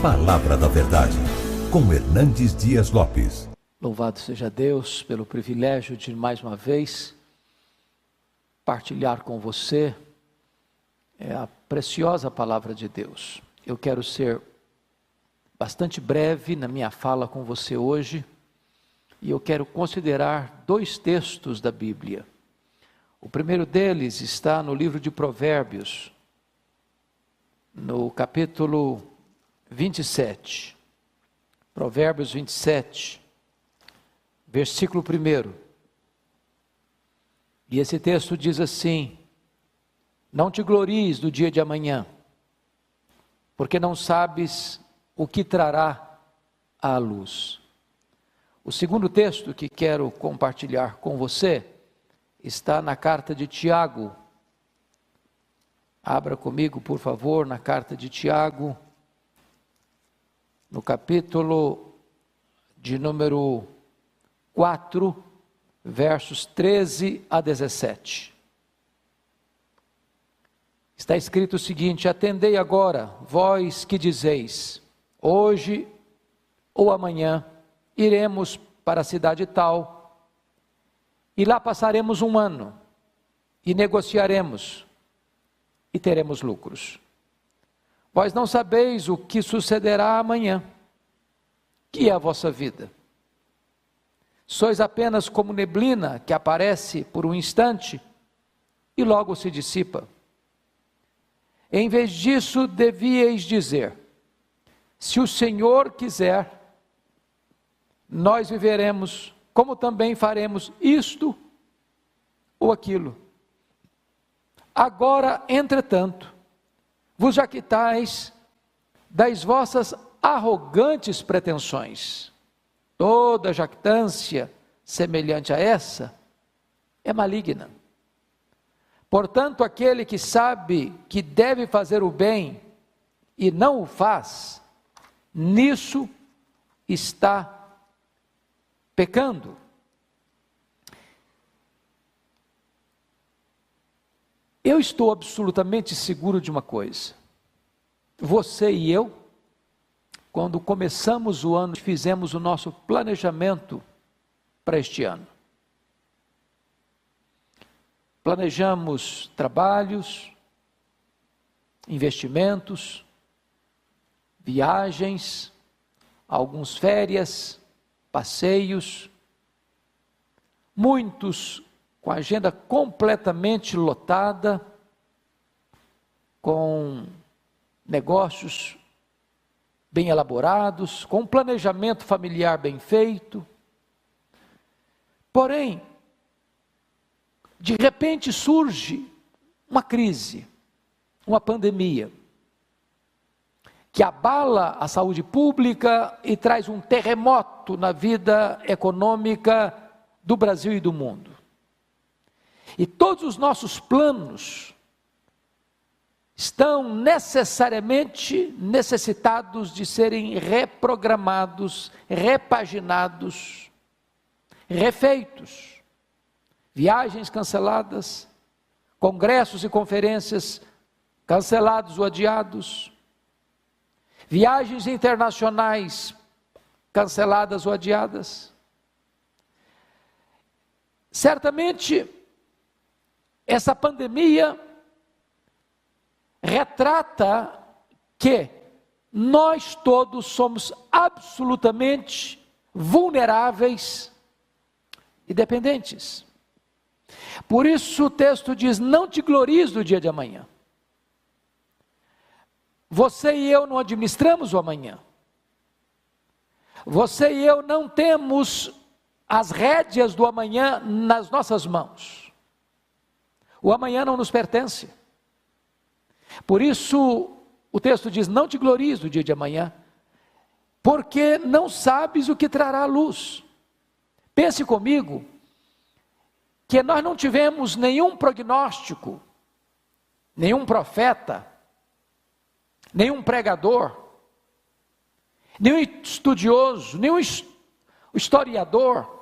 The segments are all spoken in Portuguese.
Palavra da Verdade, com Hernandes Dias Lopes. Louvado seja Deus pelo privilégio de mais uma vez partilhar com você a preciosa palavra de Deus. Eu quero ser bastante breve na minha fala com você hoje e eu quero considerar dois textos da Bíblia. O primeiro deles está no livro de Provérbios, no capítulo 27. Provérbios 27, versículo 1. E esse texto diz assim: não te glories do dia de amanhã, porque não sabes o que trará à luz. O segundo texto que quero compartilhar com você está na carta de Tiago. Abra comigo, por favor, na carta de Tiago, no capítulo de número 4, versos 13 a 17. Está escrito o seguinte: atendei agora, vós que dizeis, hoje ou amanhã iremos para a cidade tal, e lá passaremos um ano, e negociaremos, e teremos lucros. Vós não sabeis o que sucederá amanhã, que é a vossa vida. Sois apenas como neblina que aparece por um instante e logo se dissipa. Em vez disso, devíeis dizer: se o Senhor quiser, nós viveremos, como também faremos isto ou aquilo. Agora, entretanto, vos jactais das vossas arrogantes pretensões. Toda jactância semelhante a essa é maligna. Portanto, aquele que sabe que deve fazer o bem e não o faz, nisso está pecando. Eu estou absolutamente seguro de uma coisa: você e eu, quando começamos o ano, fizemos o nosso planejamento para este ano. Planejamos trabalhos, investimentos, viagens, algumas férias, passeios, muitos com a agenda completamente lotada, com negócios bem elaborados, com um planejamento familiar bem feito. Porém, de repente surge uma crise, uma pandemia, que abala a saúde pública e traz um terremoto na vida econômica do Brasil e do mundo. E todos os nossos planos estão necessariamente necessitados de serem reprogramados, repaginados, refeitos. Viagens canceladas, congressos e conferências cancelados ou adiados, viagens internacionais canceladas ou adiadas. Certamente, essa pandemia retrata que nós todos somos absolutamente vulneráveis e dependentes. Por isso o texto diz: não te glories do dia de amanhã. Você e eu não administramos o amanhã. Você e eu não temos as rédeas do amanhã nas nossas mãos. O amanhã não nos pertence. Por isso o texto diz: não te glories do dia de amanhã, porque não sabes o que trará a luz. Pense comigo que nós não tivemos nenhum prognóstico, nenhum profeta, nenhum pregador, nenhum estudioso, nenhum historiador,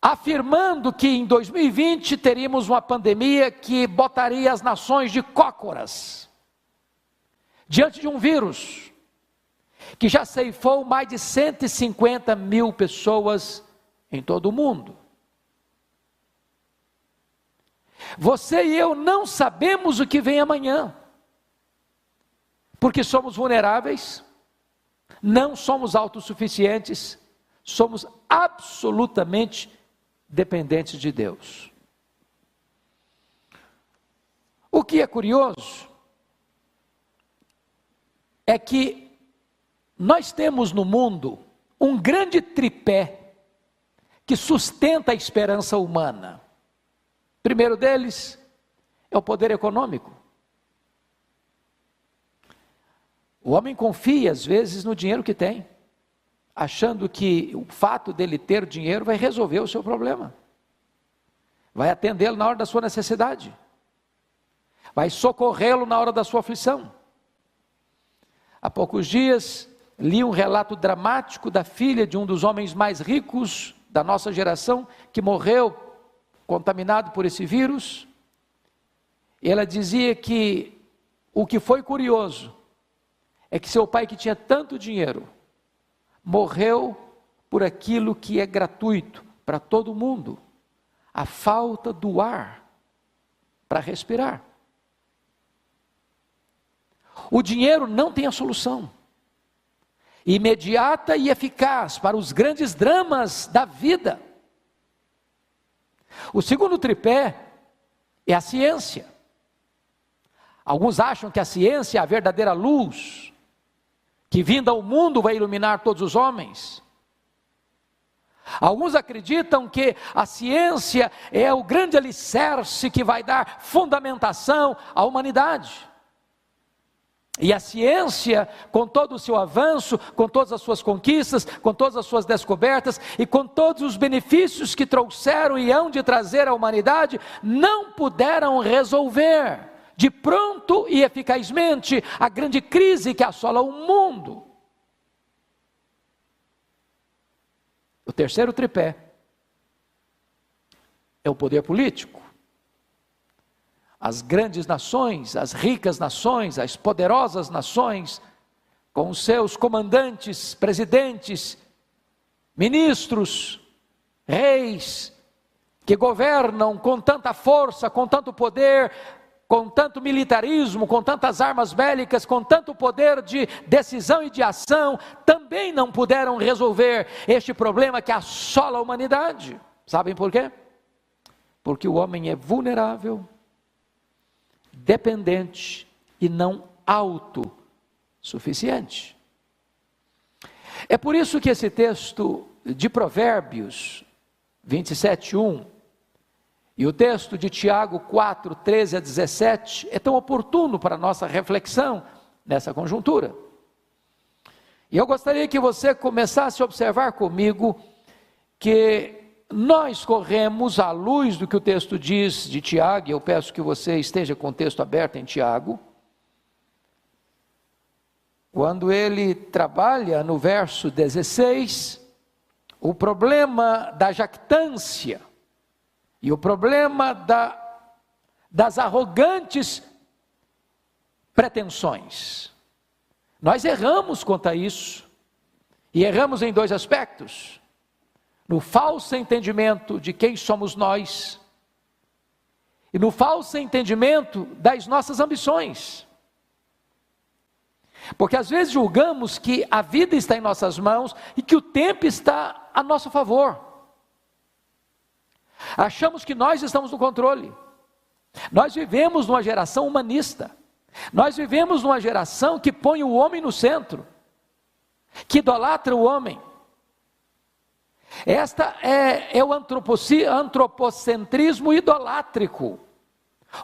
afirmando que em 2020 teríamos uma pandemia que botaria as nações de cócoras, diante de um vírus que já ceifou mais de 150 mil pessoas em todo o mundo. Você e eu não sabemos o que vem amanhã, porque somos vulneráveis, não somos autossuficientes, somos absolutamente dependentes de Deus. O que é curioso é que nós temos no mundo um grande tripé que sustenta a esperança humana. O primeiro deles é o poder econômico. O homem confia às vezes no dinheiro que tem, achando que o fato dele ter dinheiro vai resolver o seu problema, vai atendê-lo na hora da sua necessidade, vai socorrê-lo na hora da sua aflição. Há poucos dias li um relato dramático da filha de um dos homens mais ricos da nossa geração, que morreu contaminado por esse vírus. Ela dizia que o que foi curioso é que seu pai, que tinha tanto dinheiro, morreu por aquilo que é gratuito para todo mundo: a falta do ar para respirar. O dinheiro não tem a solução imediata e eficaz para os grandes dramas da vida. O segundo tripé é a ciência. Alguns acham que a ciência é a verdadeira luz, que vinda ao mundo vai iluminar todos os homens. Alguns acreditam que a ciência é o grande alicerce que vai dar fundamentação à humanidade. E a ciência, com todo o seu avanço, com todas as suas conquistas, com todas as suas descobertas e com todos os benefícios que trouxeram e hão de trazer à humanidade, não puderam resolver de pronto e eficazmente a grande crise que assola o mundo. O terceiro tripé é o poder político. As grandes nações, as ricas nações, as poderosas nações, com os seus comandantes, presidentes, ministros, reis, que governam com tanta força, com tanto poder, com tanto militarismo, com tantas armas bélicas, com tanto poder de decisão e de ação, também não puderam resolver este problema que assola a humanidade. Sabem por quê? Porque o homem é vulnerável, dependente e não autossuficiente. É por isso que esse texto de Provérbios 27:1 e o texto de Tiago 4:13-17 é tão oportuno para a nossa reflexão nessa conjuntura. E eu gostaria que você começasse a observar comigo que nós corremos à luz do que o texto diz de Tiago, e eu peço que você esteja com o texto aberto em Tiago, quando ele trabalha no verso 16, o problema da jactância, e o problema das arrogantes pretensões. Nós erramos quanto a isso, e erramos em dois aspectos: no falso entendimento de quem somos nós, e no falso entendimento das nossas ambições. Porque às vezes julgamos que a vida está em nossas mãos e que o tempo está a nosso favor. Achamos que nós estamos no controle. Nós vivemos numa geração humanista. Nós vivemos numa geração que põe o homem no centro, que idolatra o homem. Esta é o antropocentrismo idolátrico,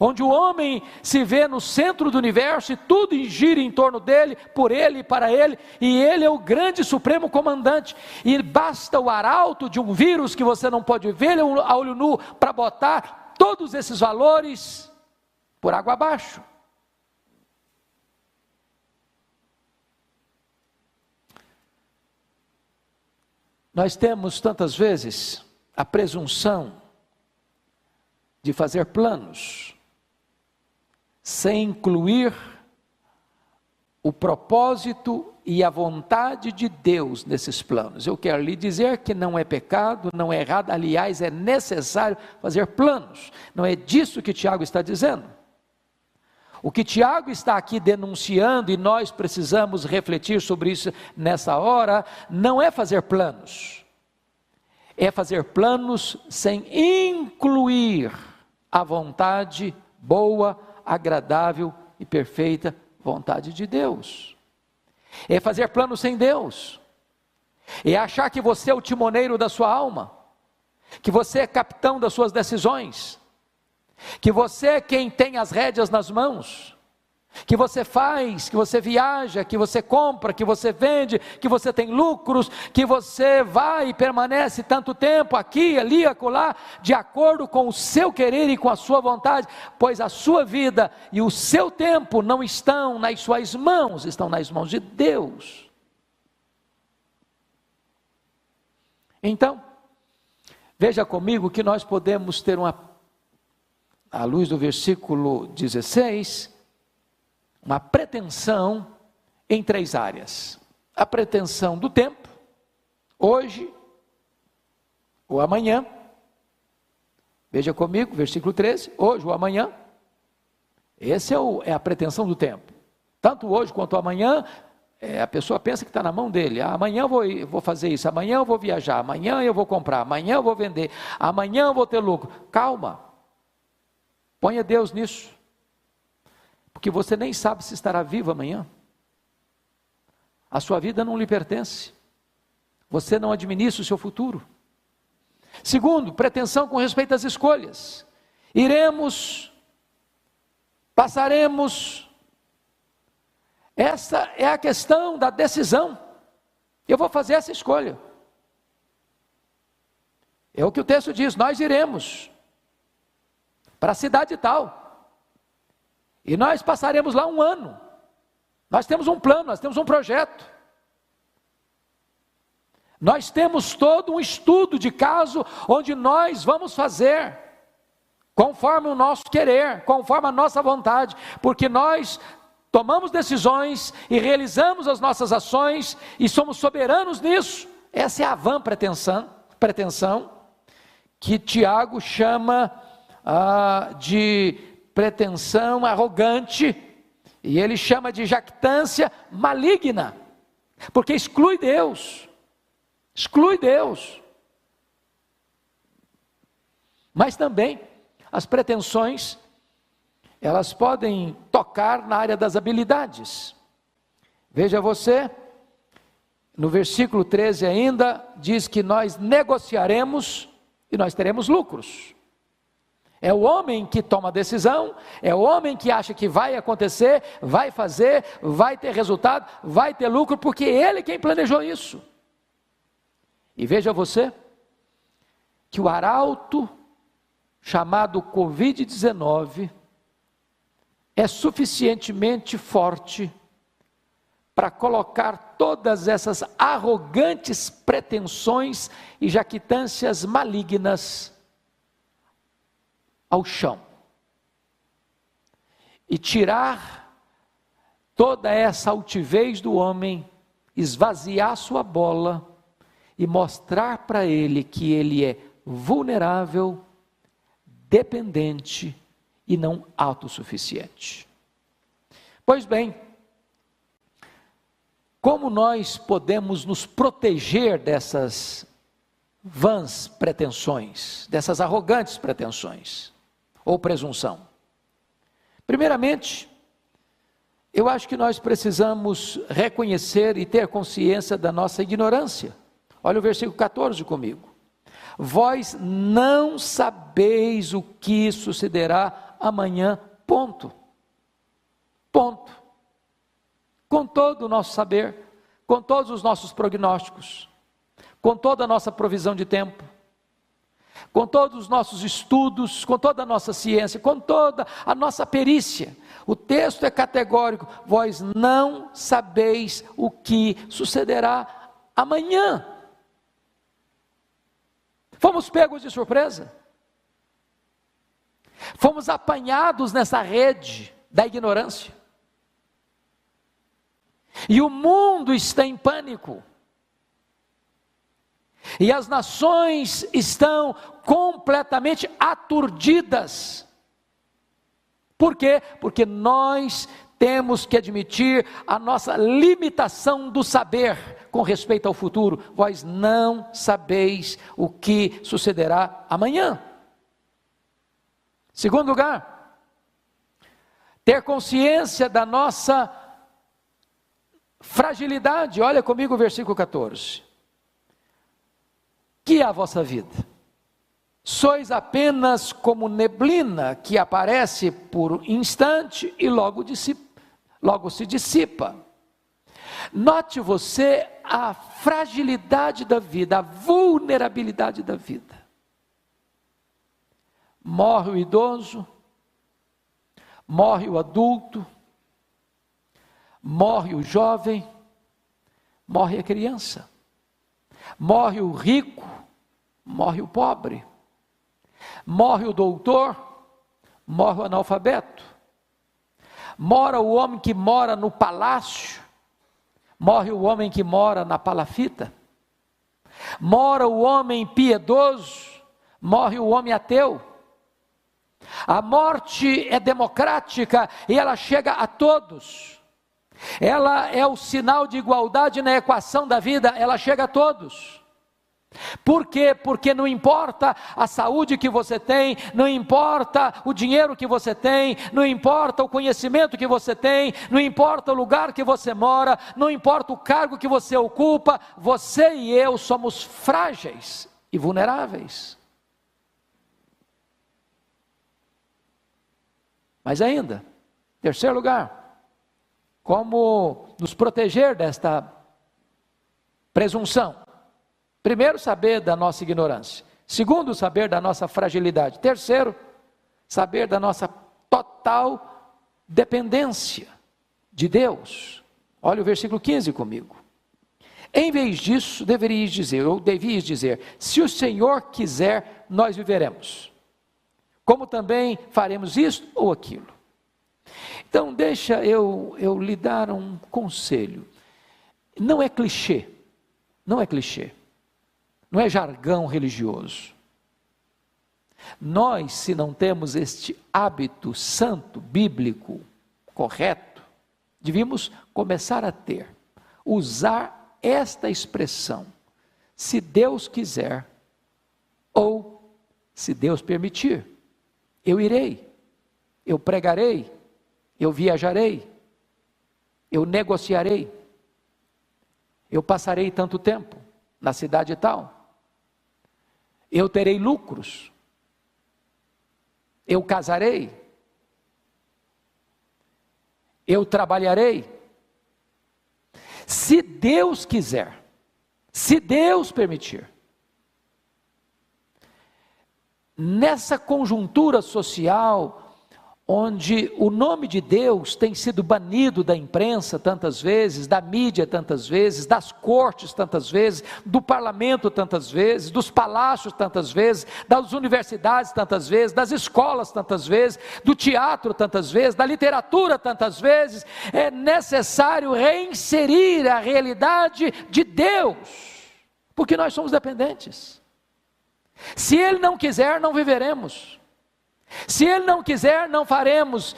onde o homem se vê no centro do universo e tudo gira em torno dele, por ele e para ele, e ele é o grande supremo comandante, e basta o arauto de um vírus que você não pode ver a olho nu para botar todos esses valores por água abaixo. Nós temos tantas vezes a presunção de fazer planos sem incluir o propósito e a vontade de Deus nesses planos. Eu quero lhe dizer que não é pecado, não é errado, aliás, é necessário fazer planos. Não é disso que Tiago está dizendo. O que Tiago está aqui denunciando, e nós precisamos refletir sobre isso nessa hora, não é fazer planos. É fazer planos sem incluir a vontade boa, agradável e perfeita vontade de Deus. É fazer planos sem Deus. É achar que você é o timoneiro da sua alma, que você é capitão das suas decisões, que você é quem tem as rédeas nas mãos, que você faz, que você viaja, que você compra, que você vende, que você tem lucros, que você vai e permanece tanto tempo aqui, ali, acolá, de acordo com o seu querer e com a sua vontade, pois a sua vida e o seu tempo não estão nas suas mãos, estão nas mãos de Deus. Então, veja comigo que nós podemos ter à luz do versículo 16, uma pretensão em 3 áreas. A pretensão do tempo, hoje ou amanhã. Veja comigo, versículo 13, hoje ou amanhã. Esse é a pretensão do tempo. Tanto hoje quanto amanhã, a pessoa pensa que está na mão dele. Amanhã eu vou fazer isso, amanhã eu vou viajar, amanhã eu vou comprar, amanhã eu vou vender, amanhã eu vou ter lucro. Calma, ponha Deus nisso. Porque você nem sabe se estará vivo amanhã. A sua vida não lhe pertence. Você não administra o seu futuro. Segundo, pretensão com respeito às escolhas. Iremos, passaremos. Essa é a questão da decisão. Eu vou fazer essa escolha. É o que o texto diz, nós iremos para a cidade tal. E nós passaremos lá 1 ano. Nós temos um plano, nós temos um projeto. Nós temos todo um estudo de caso, onde nós vamos fazer, conforme o nosso querer, conforme a nossa vontade, porque nós tomamos decisões e realizamos as nossas ações, e somos soberanos nisso. Essa é a vã pretensão, que Tiago chama de pretensão arrogante, e ele chama de jactância maligna, porque exclui Deus, mas também as pretensões, elas podem tocar na área das habilidades. Veja você, no versículo 13 ainda, diz que nós negociaremos e nós teremos lucros. É o homem que toma a decisão, é o homem que acha que vai acontecer, vai fazer, vai ter resultado, vai ter lucro, porque ele quem planejou isso. E veja você, que o arauto chamado Covid-19 é suficientemente forte para colocar todas essas arrogantes pretensões e jactâncias malignas ao chão, e tirar toda essa altivez do homem, esvaziar sua bola, e mostrar para ele que ele é vulnerável, dependente e não autossuficiente. Pois bem, como nós podemos nos proteger dessas vãs pretensões, dessas arrogantes pretensões? Ou presunção? Primeiramente, eu acho que nós precisamos reconhecer e ter consciência da nossa ignorância. Olha o versículo 14 comigo. Vós não sabeis o que sucederá amanhã, ponto. Com todo o nosso saber, com todos os nossos prognósticos, com toda a nossa provisão de tempo, com todos os nossos estudos, com toda a nossa ciência, com toda a nossa perícia, o texto é categórico: vós não sabeis o que sucederá amanhã. Fomos pegos de surpresa, fomos apanhados nessa rede da ignorância. E o mundo está em pânico. E as nações estão completamente aturdidas. Por quê? Porque nós temos que admitir a nossa limitação do saber com respeito ao futuro. Vós não sabeis o que sucederá amanhã. Segundo lugar, ter consciência da nossa fragilidade. Olha comigo o versículo 14. Que é a vossa vida? Sois apenas como neblina que aparece por instante e logo se dissipa. Note você a fragilidade da vida, a vulnerabilidade da vida. Morre o idoso, morre o adulto, morre o jovem, morre a criança, morre o rico, morre o pobre, morre o doutor, morre o analfabeto, mora o homem que mora no palácio, morre o homem que mora na palafita, mora o homem piedoso, morre o homem ateu. A morte é democrática e ela chega a todos. Ela é o sinal de igualdade na equação da vida, ela chega a todos. Por quê? Porque não importa a saúde que você tem, não importa o dinheiro que você tem, não importa o conhecimento que você tem, não importa o lugar que você mora, não importa o cargo que você ocupa, você e eu somos frágeis e vulneráveis. Mas ainda, terceiro lugar, como nos proteger desta presunção? Primeiro, saber da nossa ignorância. Segundo, saber da nossa fragilidade. Terceiro, saber da nossa total dependência de Deus. Olha o versículo 15 comigo. Em vez disso, devias dizer, se o Senhor quiser, nós viveremos. Como também faremos isto ou aquilo. Então, deixa eu lhe dar um conselho. Não é clichê, não é clichê. Não é jargão religioso. Nós, se não temos este hábito santo, bíblico, correto, devíamos começar a ter, usar esta expressão, se Deus quiser, ou se Deus permitir, eu irei, eu pregarei, eu viajarei, eu negociarei, eu passarei tanto tempo na cidade tal, eu terei lucros, eu casarei, eu trabalharei. Se Deus quiser, se Deus permitir. Nessa conjuntura social, onde o nome de Deus tem sido banido da imprensa tantas vezes, da mídia tantas vezes, das cortes tantas vezes, do parlamento tantas vezes, dos palácios tantas vezes, das universidades tantas vezes, das escolas tantas vezes, do teatro tantas vezes, da literatura tantas vezes, é necessário reinserir a realidade de Deus, porque nós somos dependentes. Se Ele não quiser, não viveremos. Se Ele não quiser, não faremos.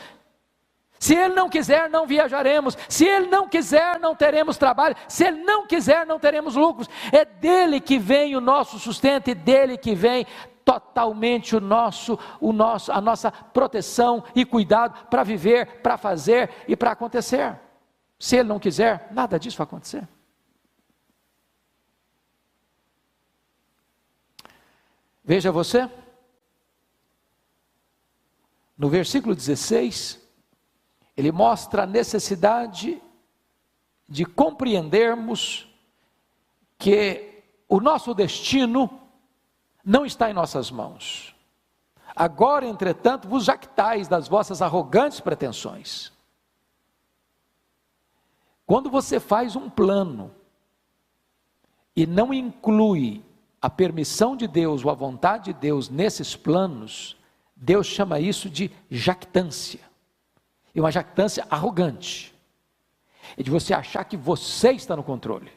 Se Ele não quiser, não viajaremos. Se Ele não quiser, não teremos trabalho. Se Ele não quiser, não teremos lucros. É dele que vem o nosso sustento e dele que vem totalmente a nossa proteção e cuidado para viver, para fazer e para acontecer. Se Ele não quiser, nada disso vai acontecer. Veja você, no versículo 16, ele mostra a necessidade de compreendermos que o nosso destino não está em nossas mãos. Agora, entretanto, vos jactais das vossas arrogantes pretensões. Quando você faz um plano e não inclui a permissão de Deus ou a vontade de Deus nesses planos, Deus chama isso de jactância, e uma jactância arrogante. É de você achar que você está no controle.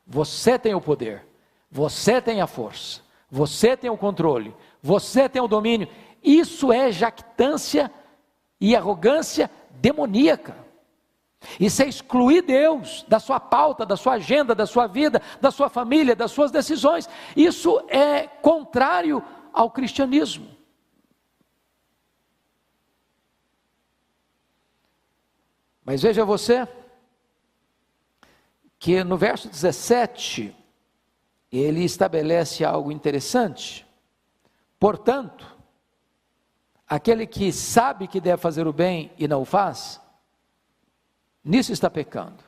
Você tem o poder, você tem a força, você tem o controle, você tem o domínio. Isso é jactância e arrogância demoníaca. Isso é excluir Deus da sua pauta, da sua agenda, da sua vida, da sua família, das suas decisões. Isso é contrário ao cristianismo. Mas veja você, que no verso 17, ele estabelece algo interessante. Portanto, aquele que sabe que deve fazer o bem e não o faz, nisso está pecando.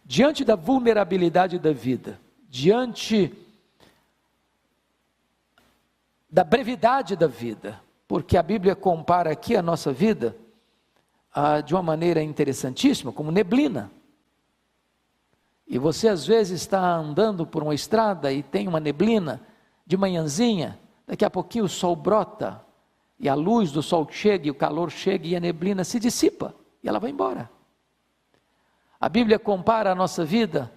Diante da vulnerabilidade da vida, diante da brevidade da vida, porque a Bíblia compara aqui a nossa vida de uma maneira interessantíssima, como neblina. E você às vezes está andando por uma estrada e tem uma neblina de manhãzinha, daqui a pouquinho o sol brota, e a luz do sol chega, e o calor chega, e a neblina se dissipa, e ela vai embora. A Bíblia compara a nossa vida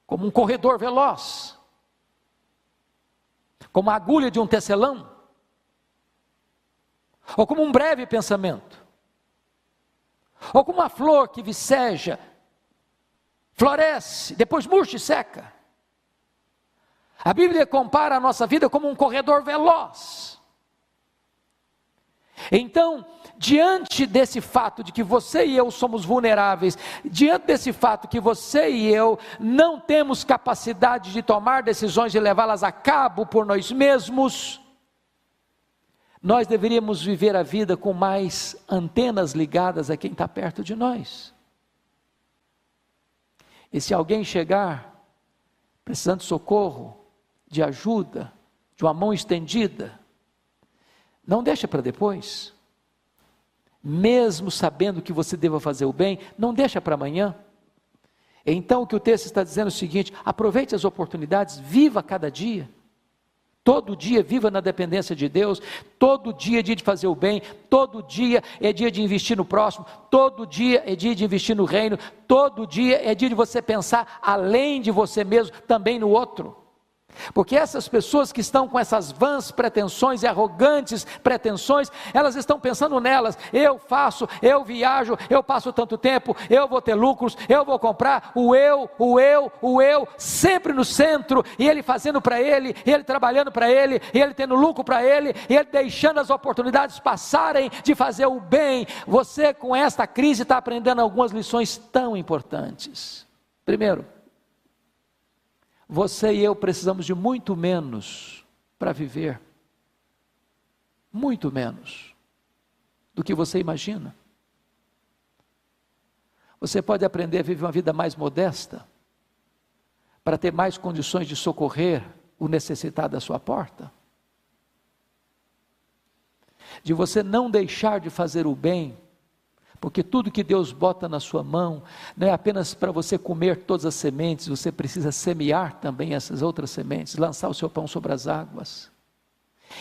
como um corredor veloz, como a agulha de um tecelão, ou como um breve pensamento, ou como uma flor que viceja, floresce, depois murcha e seca. A Bíblia compara a nossa vida como um corredor veloz. Então, diante desse fato de que você e eu somos vulneráveis, diante desse fato que você e eu não temos capacidade de tomar decisões e levá-las a cabo por nós mesmos, nós deveríamos viver a vida com mais antenas ligadas a quem está perto de nós. E se alguém chegar precisando de socorro, de ajuda, de uma mão estendida, não deixa para depois. Mesmo sabendo que você deva fazer o bem, não deixa para amanhã. Então o que o texto está dizendo é o seguinte: aproveite as oportunidades, viva cada dia. Todo dia viva na dependência de Deus, todo dia é dia de fazer o bem, todo dia é dia de investir no próximo, todo dia é dia de investir no reino, todo dia é dia de você pensar além de você mesmo, também no outro. Porque essas pessoas que estão com essas vãs pretensões e arrogantes pretensões, elas estão pensando nelas: eu faço, eu viajo, eu passo tanto tempo, eu vou ter lucros, eu vou comprar, o eu, sempre no centro, e ele fazendo para ele, e ele trabalhando para ele, e ele tendo lucro para ele, e ele deixando as oportunidades passarem de fazer o bem. Você com esta crise está aprendendo algumas lições tão importantes. Primeiro, você e eu precisamos de muito menos para viver, muito menos do que você imagina. Você pode aprender a viver uma vida mais modesta, para ter mais condições de socorrer o necessitado à sua porta, de você não deixar de fazer o bem, porque tudo que Deus bota na sua mão, não é apenas para você comer todas as sementes, você precisa semear também essas outras sementes, lançar o seu pão sobre as águas.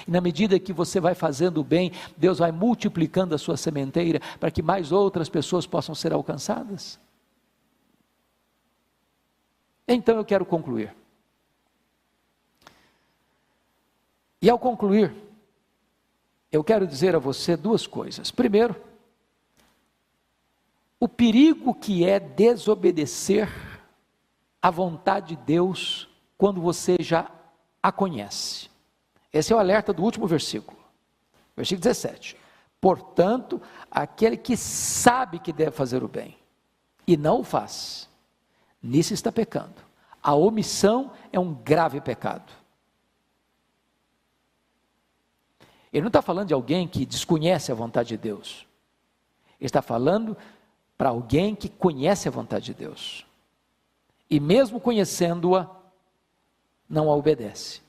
E na medida que você vai fazendo o bem, Deus vai multiplicando a sua sementeira, para que mais outras pessoas possam ser alcançadas. Então eu quero concluir. E ao concluir, eu quero dizer a você duas coisas. Primeiro, o perigo que é desobedecer à vontade de Deus quando você já a conhece. Esse é o alerta do último versículo, versículo 17. Portanto, aquele que sabe que deve fazer o bem e não o faz, nisso está pecando. A omissão é um grave pecado. Ele não está falando de alguém que desconhece a vontade de Deus. Ele está falando para alguém que conhece a vontade de Deus, e mesmo conhecendo-a, não a obedece.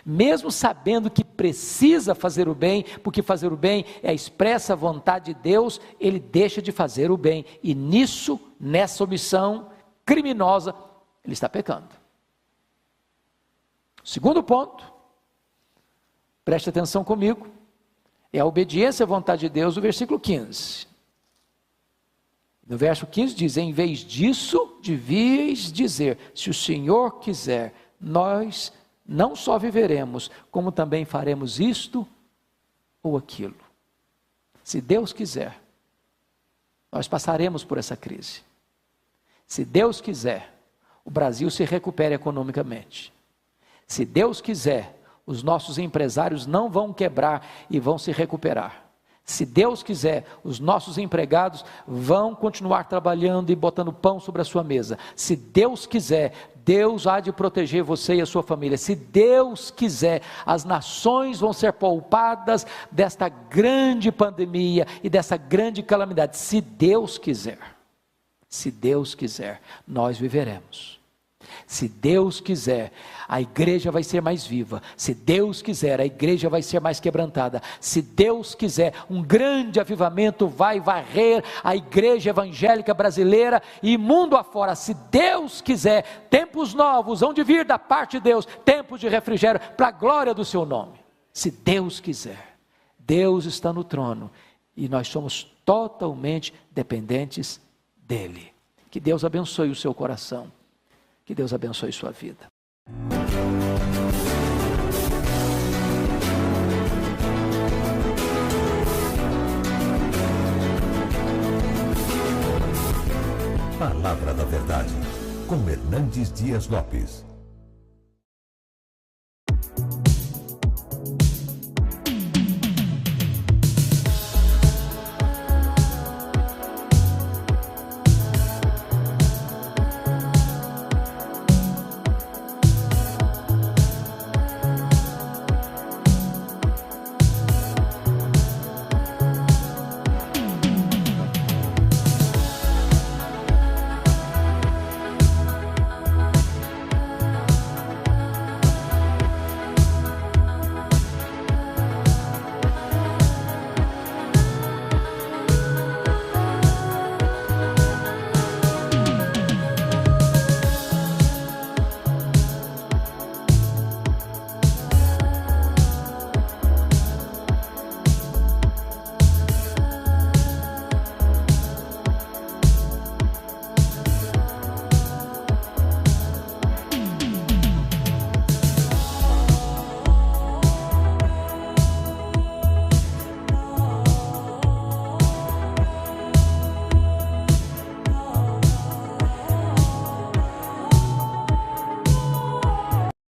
Mesmo sabendo que precisa fazer o bem, porque fazer o bem é a expressa vontade de Deus, ele deixa de fazer o bem, e nisso, nessa omissão criminosa, ele está pecando. Segundo ponto, preste atenção comigo, é a obediência à vontade de Deus, o versículo 15. No verso 15 diz: em vez disso, devíeis dizer, se o Senhor quiser, nós não só viveremos, como também faremos isto ou aquilo. Se Deus quiser, nós passaremos por essa crise. Se Deus quiser, o Brasil se recupera economicamente. Se Deus quiser, os nossos empresários não vão quebrar e vão se recuperar. Se Deus quiser, os nossos empregados vão continuar trabalhando e botando pão sobre a sua mesa. Se Deus quiser, Deus há de proteger você e a sua família. Se Deus quiser, as nações vão ser poupadas desta grande pandemia e dessa grande calamidade. Se Deus quiser, nós viveremos. Se Deus quiser, a igreja vai ser mais viva. Se Deus quiser, a igreja vai ser mais quebrantada. Se Deus quiser, um grande avivamento vai varrer a igreja evangélica brasileira e mundo afora. Se Deus quiser, tempos novos hão de vir da parte de Deus, tempos de refrigério para a glória do seu nome. Se Deus quiser, Deus está no trono e nós somos totalmente dependentes dele. Que Deus abençoe o seu coração. Que Deus abençoe sua vida. Palavra da Verdade, com Hernandes Dias Lopes.